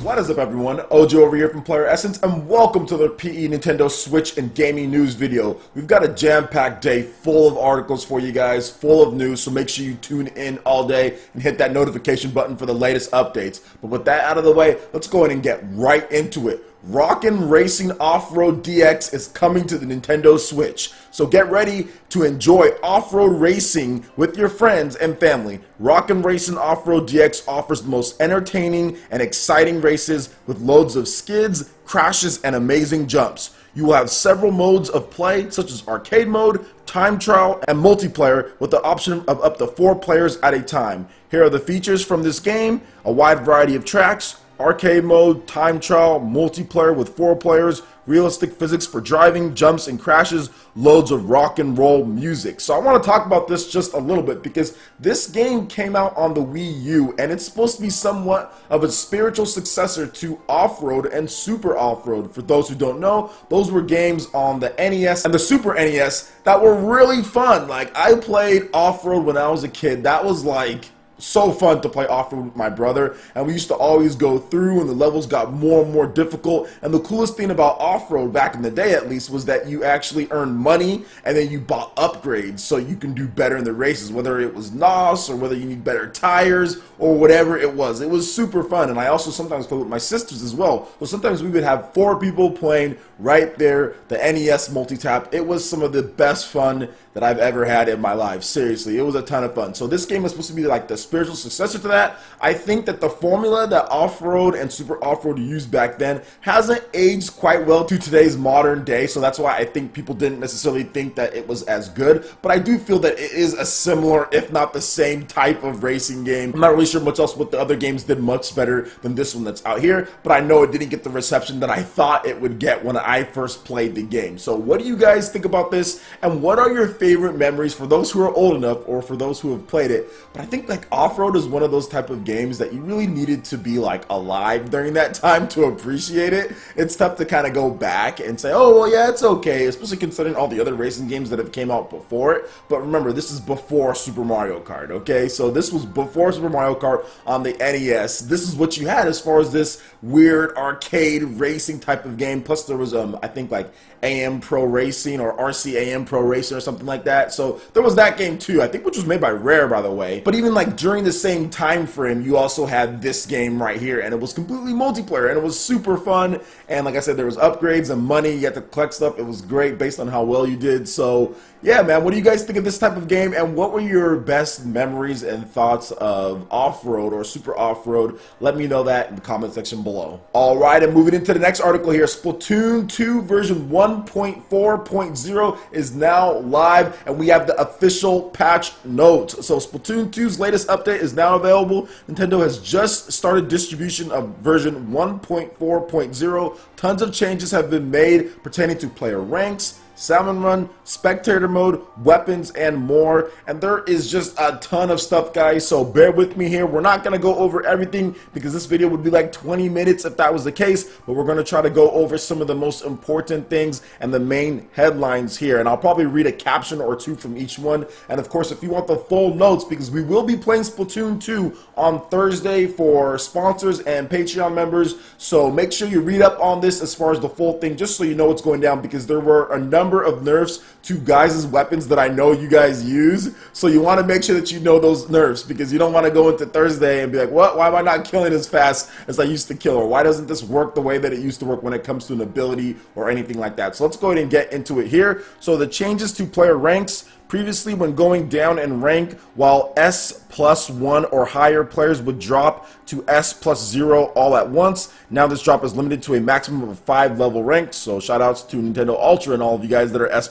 What is up, everyone? Ojo over here from PlayerEssence, and welcome to the PE Nintendo Switch and gaming news video. We've got a jam-packed day full of articles for you guys, full of news, so make sure you tune in all day and hit that notification button for the latest updates. But with that out of the way, let's go ahead and get right into it. RockN Racing Off-Road DX is coming to the Nintendo Switch, so get ready to enjoy off-road racing with your friends and family. RockN Racing Off-Road DX offers the most entertaining and exciting races with loads of skids, crashes, and amazing jumps. You will have several modes of play, such as arcade mode, time trial, and multiplayer, with the option of up to 4 players at a time. Here are the features from this game: a wide variety of tracks, arcade mode, time trial, multiplayer with 4 players, realistic physics for driving, jumps and crashes, loads of rock and roll music. So I want to talk about this just a little bit because this game came out on the Wii U and it's supposed to be somewhat of a spiritual successor to Off-Road and Super Off-Road. For those who don't know, those were games on the NES and the Super NES that were really fun. Like, I played Off-Road when I was a kid. That was like so fun to play off-road with my brother, and we used to always go through, and the levels got more and more difficult. And the coolest thing about off-road, back in the day at least, was that you actually earned money and then you bought upgrades so you can do better in the races, whether it was NOS or whether you need better tires or whatever it was. It was super fun. And I also sometimes play with my sisters as well, so sometimes we would have 4 people playing right there, the NES multi-tap. It was some of the best fun that I've ever had in my life. Seriously, it was a ton of fun. So this game is supposed to be like the spiritual successor to that. I think that the formula that Off-Road and Super Off-Road used back then hasn't aged quite well to today's modern day, so that's why I think people didn't necessarily think that it was as good. But I do feel that it is a similar, if not the same, type of racing game. I'm not really sure much else what the other games did much better than this one that's out here, but I know it didn't get the reception that I thought it would get when I first played the game. So what do you guys think about this, and what are your favorite memories for those who are old enough or for those who have played it? But I think like Off-Road is one of those type of games that you really needed to be like alive during that time to appreciate it. It's tough to kind of go back and say, oh well, yeah, it's okay, especially considering all the other racing games that have came out before it. But remember, this is before Super Mario Kart, okay? So this was before Super Mario Kart on the NES. This is what you had as far as this weird arcade racing type of game. Plus there was I think like AM Pro Racing or RCAM Pro Racing or something like that. So there was that game too, I think, which was made by Rare, by the way. But even like during the same time frame, you also had this game right here, and it was completely multiplayer, and it was super fun. And like I said, there was upgrades and money. You had to collect stuff. It was great based on how well you did. So yeah, man, what do you guys think of this type of game, and what were your best memories and thoughts of Off-Road or Super Off-Road? Let me know that in the comment section below. Alright, and moving into the next article here, Splatoon 2 version 1.4.0 is now live, and we have the official patch notes. So Splatoon 2's latest update is now available. Nintendo has just started distribution of version 1.4.0. Tons of changes have been made pertaining to player ranks, salmon run, spectator mode, weapons, and more. And there is just a ton of stuff, guys, so bear with me here. We're not going to go over everything because this video would be like 20 minutes if that was the case, but we're going to try to go over some of the most important things and the main headlines here. And I'll probably read a caption or 2 from each one. And of course, if you want the full notes, because we will be playing Splatoon 2 on Thursday for sponsors and Patreon members, so make sure you read up on this as far as the full thing, just so you know what's going down, because there were a number of nerfs to guys' weapons that I know you guys use. So you want to make sure that you know those nerfs, because you don't want to go into Thursday and be like, what? Why am I not killing as fast as I used to kill? Or why doesn't this work the way that it used to work when it comes to an ability or anything like that? So let's go ahead and get into it here. So the changes to player ranks. Previously, when going down in rank, while S+1 or higher players would drop to S+0 all at once, now this drop is limited to a maximum of 5 level ranks. So shout outs to Nintendo Ultra and all of you guys that are S+.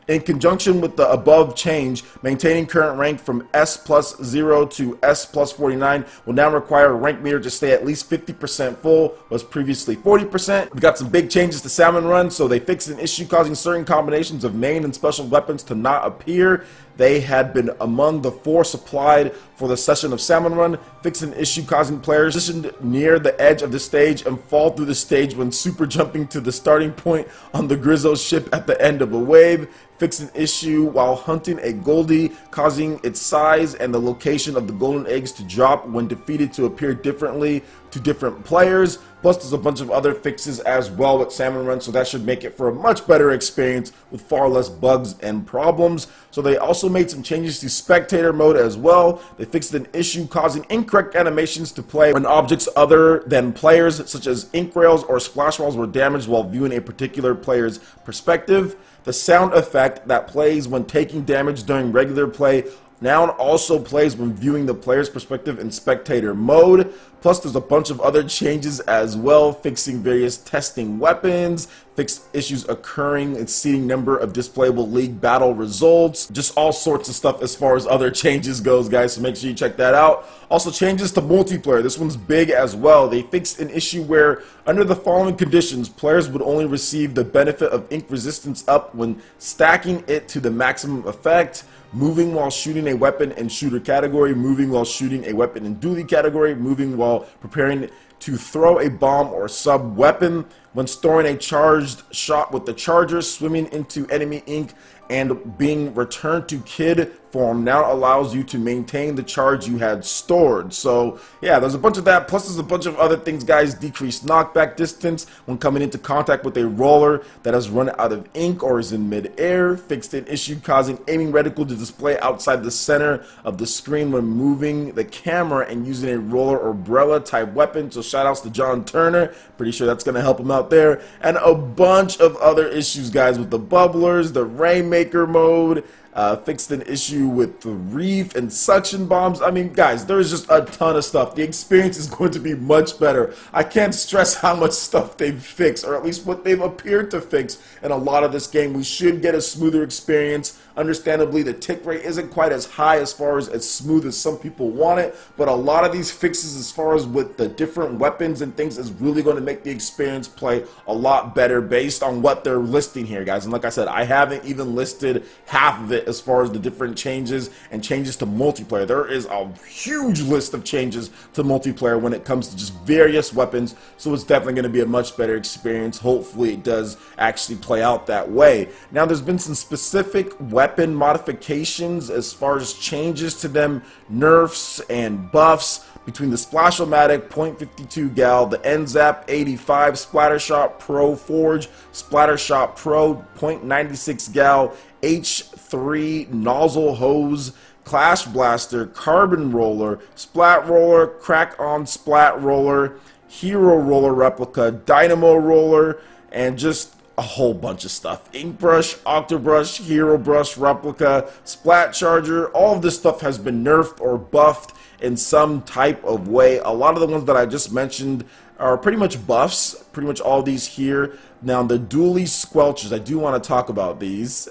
In conjunction with the above change, maintaining current rank from S+0 to S+49 will now require a rank meter to stay at least 50% full, was previously 40%. We got some big changes to Salmon Run, so they fixed an issue causing certain combinations of main and special weapons to not appear. They had been among the 4 supplied for the session of Salmon Run, fixed an issue causing players positioned near the edge of the stage and fall through the stage when super jumping to the starting point on the Grizzle ship at the end of a wave, fixed an issue while hunting a Goldie, causing its size and the location of the golden eggs to drop when defeated to appear differently to different players. Plus there's a bunch of other fixes as well with Salmon Run, so that should make it for a much better experience with far less bugs and problems. So they also made some changes to spectator mode as well. They fixed an issue causing incorrect animations to play when objects other than players, such as ink rails or splash walls, were damaged while viewing a particular player's perspective. The sound effect that plays when taking damage during regular play now also plays when viewing the player's perspective in spectator mode. Plus there's a bunch of other changes as well, fixing various testing weapons, fixed issues occurring, exceeding number of displayable league battle results, just all sorts of stuff as far as other changes goes, guys, so make sure you check that out. Also changes to multiplayer, this one's big as well. They fixed an issue where under the following conditions, players would only receive the benefit of ink resistance up when stacking it to the maximum effect, moving while shooting a weapon in shooter category, moving while shooting a weapon in dually category, moving while preparing to throw a bomb or sub weapon, when storing a charged shot with the charger, swimming into enemy ink, and being returned to kid form now allows you to maintain the charge you had stored. So yeah, there's a bunch of that, plus there's a bunch of other things, guys. Decreased knockback distance when coming into contact with a roller that has run out of ink or is in mid-air. Fixed an issue causing aiming reticle to display outside the center of the screen when moving the camera and using a roller or umbrella type weapon. So shout outs to John Turner, pretty sure that's gonna help him out there. And a bunch of other issues, guys, with the bubblers, the Rainmaker mode, fixed an issue with the reef and suction bombs. I mean, guys, there's just a ton of stuff. The experience is going to be much better. I can't stress how much stuff they've fixed, or at least what they've appeared to fix in a lot of this game. We should get a smoother experience. Understandably, the tick rate isn't quite as high as far as smooth as some people want it, but a lot of these fixes as far as with the different weapons and things is really going to make the experience play a lot better based on what they're listing here, guys. And like I said, I haven't even listed half of it as far as the different changes and changes to multiplayer. There is a huge list of changes to multiplayer when it comes to just various weapons, so it's definitely going to be a much better experience. Hopefully it does actually play out that way. Now there's been some specific weapon modifications as far as changes to them, nerfs and buffs between the Splash-O-Matic .52 gal, the NZAP 85 Splattershot Pro Forge, Splattershot Pro .96 gal, H3 Nozzle Hose, Clash Blaster, Carbon Roller, Splat Roller, Crack-On Splat Roller, Hero Roller Replica, Dynamo Roller, and just a whole bunch of stuff. Ink Brush, Octobrush, Hero Brush Replica, Splat Charger. All of this stuff has been nerfed or buffed in some type of way. A lot of the ones that I just mentioned are pretty much buffs, pretty much all these here. Now the dually squelchers, I do want to talk about these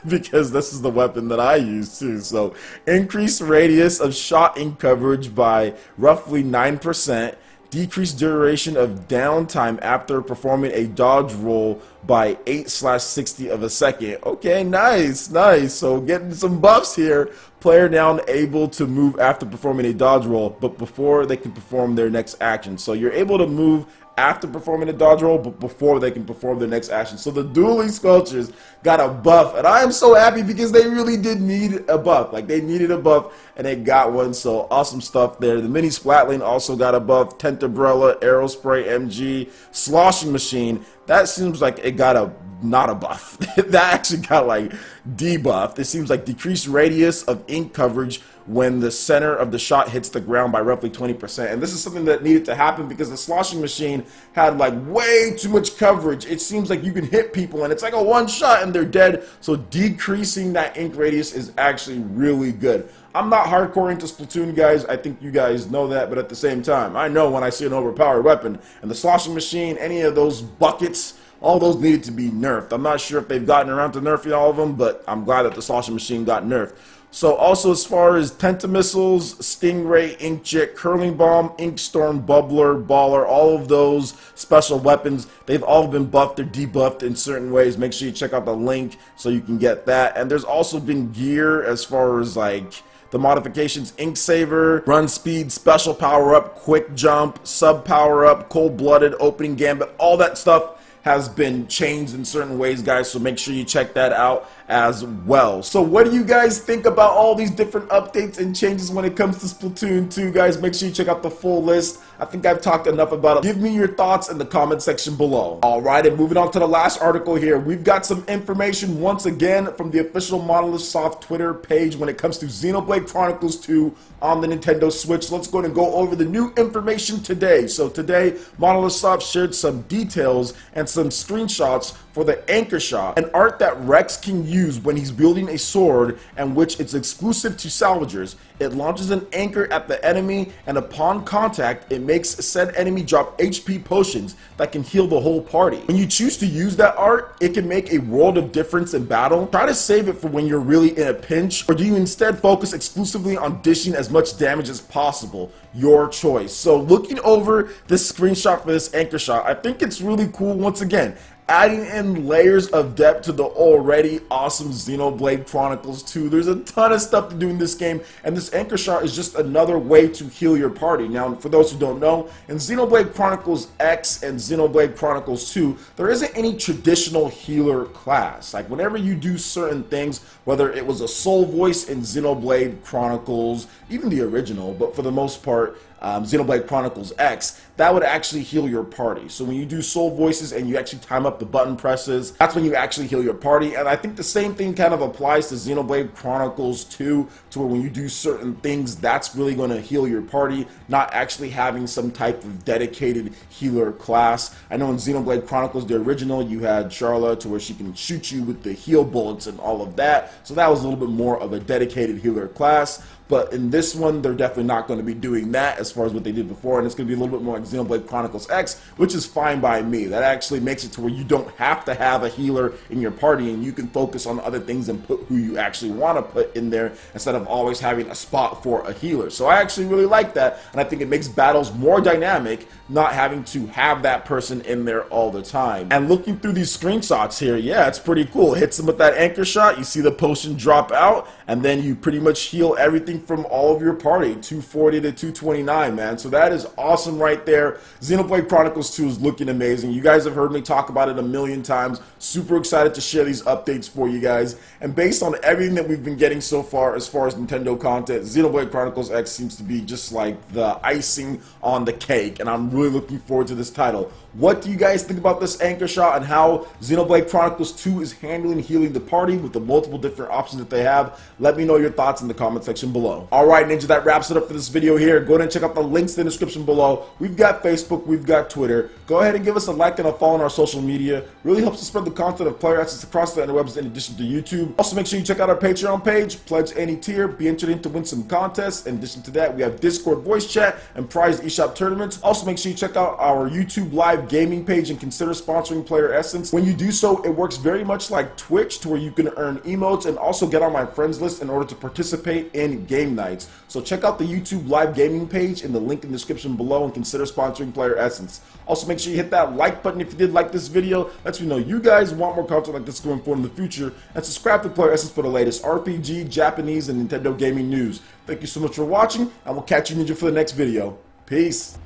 because this is the weapon that I use too. So increased radius of shot ink coverage by roughly 9%. Decreased duration of downtime after performing a dodge roll by 8/60 of a second. Okay, nice, nice. So getting some buffs here. Player now able to move after performing a dodge roll, but before they can perform their next action. So you're able to move after performing a dodge roll, but before they can perform their next action. So the dueling sculptures got a buff, and I am so happy because they really did need a buff. Like, they needed a buff, and they got one, so awesome stuff there. The mini Splatling also got a buff. Tenterbrella, Aerospray MG, Sloshing Machine. That seems like it got a not a buff. That actually got like debuffed. It seems like decreased radius of ink coverage when the center of the shot hits the ground by roughly 20%. And this is something that needed to happen because the Sloshing Machine had like way too much coverage. It seems like you can hit people and it's like a one shot and they're dead. So decreasing that ink radius is actually really good. I'm not hardcore into Splatoon, guys. I think you guys know that, but at the same time, I know when I see an overpowered weapon, and the Sloshing Machine, any of those buckets, all those needed to be nerfed. I'm not sure if they've gotten around to nerfing all of them, but I'm glad that the Sloshing Machine got nerfed. So also as far as Pentamissiles, Stingray, Inkjet, Curling Bomb, Inkstorm, Bubbler, Baller, all of those special weapons, they've all been buffed or debuffed in certain ways. Make sure you check out the link so you can get that. And there's also been gear as far as like the modifications: Ink Saver, Run Speed, Special Power Up, Quick Jump, Sub Power Up, Cold Blooded, Opening Gambit, all that stuff has been changed in certain ways, guys, so make sure you check that out as well. So what do you guys think about all these different updates and changes when it comes to Splatoon 2, guys? Make sure you check out the full list. I think I've talked enough about it. Give me your thoughts in the comment section below. Alright, and moving on to the last article here, we've got some information once again from the official Monolith Soft Twitter page when it comes to Xenoblade Chronicles 2 on the Nintendo Switch. Let's go and go over the new information today. So today, Monolith Soft shared some details and some screenshots for the anchor shot, an art that Rex can use when he's wielding a sword and which is exclusive to salvagers. It launches an anchor at the enemy, and upon contact, it makes said enemy drop HP potions that can heal the whole party. When you choose to use that art, it can make a world of difference in battle. Try to save it for when you're really in a pinch, or do you instead focus exclusively on dishing as much damage as possible? Your choice. So looking over this screenshot for this anchor shot, I think it's really cool once again, adding in layers of depth to the already awesome Xenoblade Chronicles 2. There's a ton of stuff to do in this game, and this anchor shot is just another way to heal your party. Now, for those who don't know, in Xenoblade Chronicles X and Xenoblade Chronicles 2, there isn't any traditional healer class. Like, whenever you do certain things, whether it was a soul voice in Xenoblade Chronicles, even the original, but for the most part, Xenoblade Chronicles X, that would actually heal your party. So when you do soul voices and you actually time up the button presses, that's when you actually heal your party. And I think the same thing kind of applies to Xenoblade Chronicles 2, to where when you do certain things, that's really going to heal your party, not actually having some type of dedicated healer class. I know in Xenoblade Chronicles, the original, you had Charla to where she can shoot you with the heal bullets and all of that. So that was a little bit more of a dedicated healer class. But in this one, they're definitely not going to be doing that as far as what they did before, and it's going to be a little bit more like Xenoblade Chronicles X, which is fine by me. That actually makes it to where you don't have to have a healer in your party, and you can focus on other things and put who you actually want to put in there instead of always having a spot for a healer. So I actually really like that, and I think it makes battles more dynamic, not having to have that person in there all the time. And looking through these screenshots here, yeah, it's pretty cool. Hits them with that anchor shot, you see the potion drop out, and then you pretty much heal everything from all of your party, 240 to 229, man. So that is awesome right there. Xenoblade Chronicles 2 is looking amazing. You guys have heard me talk about it a million times. Super excited to share these updates for you guys. And based on everything that we've been getting so far as Nintendo content, Xenoblade Chronicles X seems to be just like the icing on the cake, and I'm really looking forward to this title. What do you guys think about this anchor shot and how Xenoblade Chronicles 2 is handling healing the party with the multiple different options that they have? Let me know your thoughts in the comment section below. Alright, Ninja, that wraps it up for this video here. Go ahead and check out the links in the description below. We've got Facebook, we've got Twitter. Go ahead and give us a like and a follow on our social media. Really helps us spread the content of PlayerEssence across the interwebs in addition to YouTube. Also, make sure you check out our Patreon page. Pledge any tier. Be entered in to win some contests. In addition to that, we have Discord voice chat and prize eShop tournaments. Also, make sure you check out our YouTube live gaming page and consider sponsoring PlayerEssence. When you do so, it works very much like Twitch, to where you can earn emotes and also get on my friends list in order to participate in game nights. So check out the YouTube live gaming page in the link in the description below and consider sponsoring PlayerEssence. Also, make sure you hit that like button if you did like this video. Lets me know you guys want more content like this going forward in the future. And subscribe to PlayerEssence for the latest RPG, Japanese, and Nintendo gaming news. Thank you so much for watching, and we'll catch you, Ninja, for the next video. Peace.